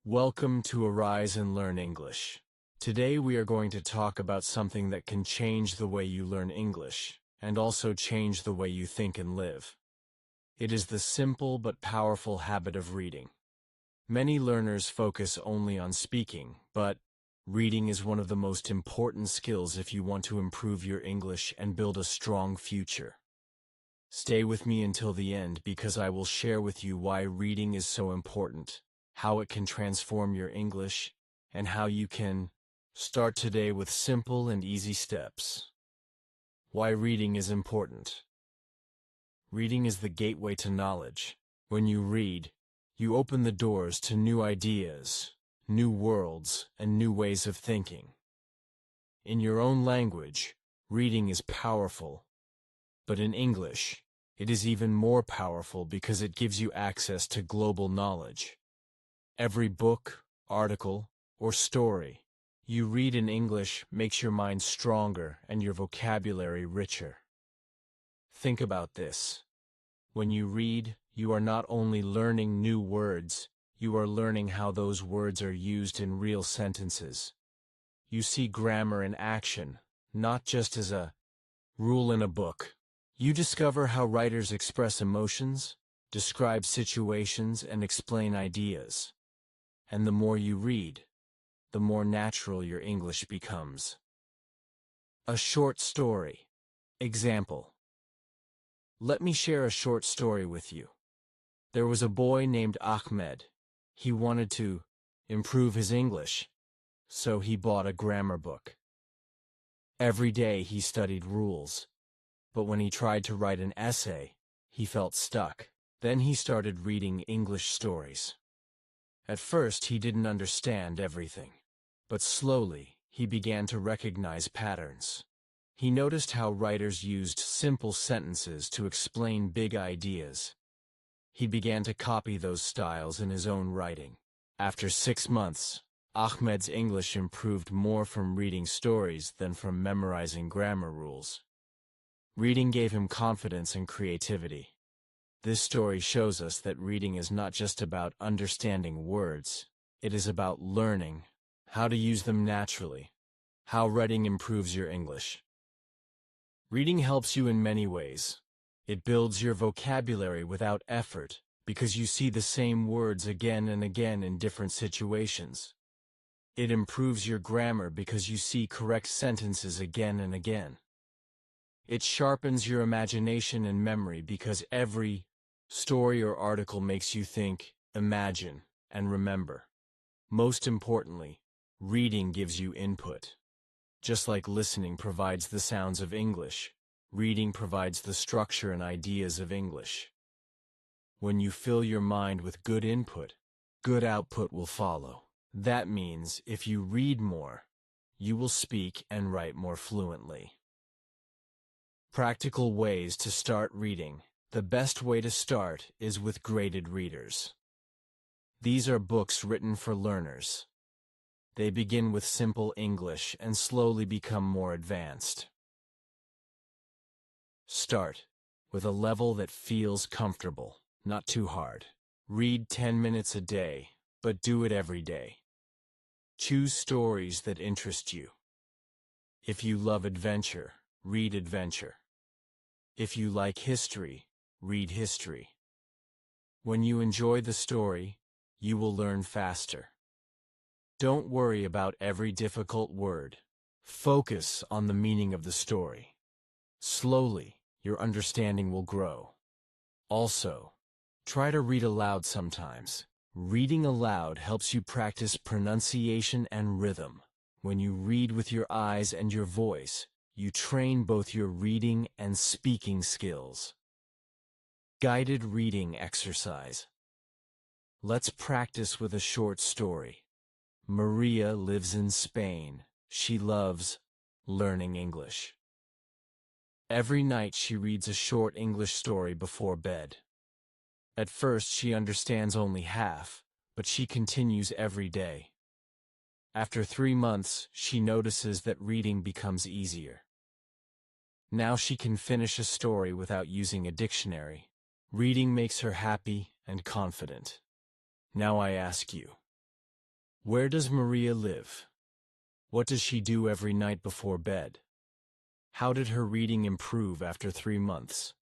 Welcome to Arise and Learn English. Today we are going to talk about something that can change the way you learn English, and also change the way you think and live. It is the simple but powerful habit of reading. Many learners focus only on speaking, but reading is one of the most important skills if you want to improve your English and build a strong future. Stay with me until the end because I will share with you why reading is so important, how it can transform your English, and how you can start today with simple and easy steps. Why reading is important. Reading is the gateway to knowledge. When you read, you open the doors to new ideas, new worlds, and new ways of thinking. In your own language, reading is powerful. But in English, it is even more powerful because it gives you access to global knowledge. Every book, article, or story you read in English makes your mind stronger and your vocabulary richer. Think about this. When you read, you are not only learning new words, you are learning how those words are used in real sentences. You see grammar in action, not just as a rule in a book. You discover how writers express emotions, describe situations, and explain ideas. And the more you read, the more natural your English becomes. A short story. Example. Let me share a short story with you. There was a boy named Ahmed. He wanted to improve his English, so he bought a grammar book. Every day he studied rules. But when he tried to write an essay, he felt stuck. Then he started reading English stories. At first, he didn't understand everything, but slowly, he began to recognize patterns. He noticed how writers used simple sentences to explain big ideas. He began to copy those styles in his own writing. After 6 months, Ahmed's English improved more from reading stories than from memorizing grammar rules. Reading gave him confidence and creativity. This story shows us that reading is not just about understanding words, it is about learning how to use them naturally, how reading improves your English. Reading helps you in many ways. It builds your vocabulary without effort because you see the same words again and again in different situations. It improves your grammar because you see correct sentences again and again. It sharpens your imagination and memory because every story or article makes you think, imagine, and remember. Most importantly, reading gives you input. Just like listening provides the sounds of English, reading provides the structure and ideas of English. When you fill your mind with good input, good output will follow. That means if you read more, you will speak and write more fluently. Practical ways to start reading. The best way to start is with graded readers. These are books written for learners. They begin with simple English and slowly become more advanced. Start with a level that feels comfortable, not too hard. Read 10 minutes a day, but do it every day. Choose stories that interest you. If you love adventure, read adventure. If you like history, read history. When you enjoy the story, you will learn faster. Don't worry about every difficult word. Focus on the meaning of the story. Slowly, your understanding will grow. Also, try to read aloud sometimes. Reading aloud helps you practice pronunciation and rhythm. When you read with your eyes and your voice, you train both your reading and speaking skills. Guided reading exercise. Let's practice with a short story. Maria lives in Spain. She loves learning English. Every night she reads a short English story before bed. At first she understands only half, but she continues every day. After 3 months, she notices that reading becomes easier. Now she can finish a story without using a dictionary. Reading makes her happy and confident. Now I ask you, Where does Maria live? What does she do every night before bed? How did her reading improve after 3 months?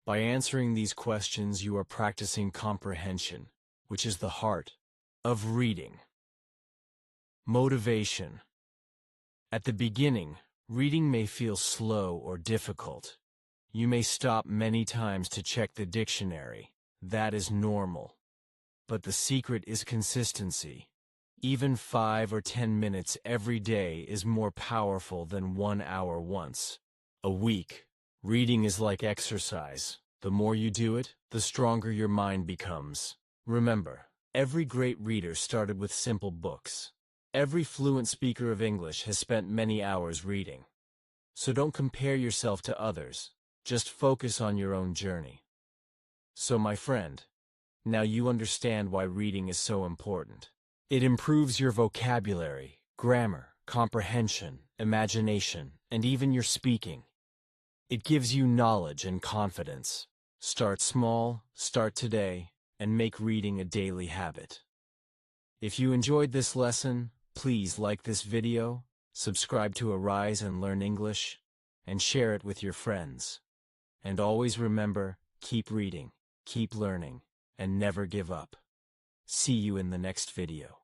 By answering these questions, you are practicing comprehension, which is the heart of reading. Motivation. At the beginning, reading may feel slow or difficult. You may stop many times to check the dictionary. That is normal. But the secret is consistency. Even 5 or 10 minutes every day is more powerful than 1 hour once a week. Reading is like exercise. The more you do it, the stronger your mind becomes. Remember, every great reader started with simple books. Every fluent speaker of English has spent many hours reading. So don't compare yourself to others. Just focus on your own journey. So my friend, now you understand why reading is so important. It improves your vocabulary, grammar, comprehension, imagination, and even your speaking. It gives you knowledge and confidence. Start small, start today, and make reading a daily habit. If you enjoyed this lesson, please like this video, subscribe to Arise and Learn English, and share it with your friends. And always remember, keep reading, keep learning, and never give up. See you in the next video.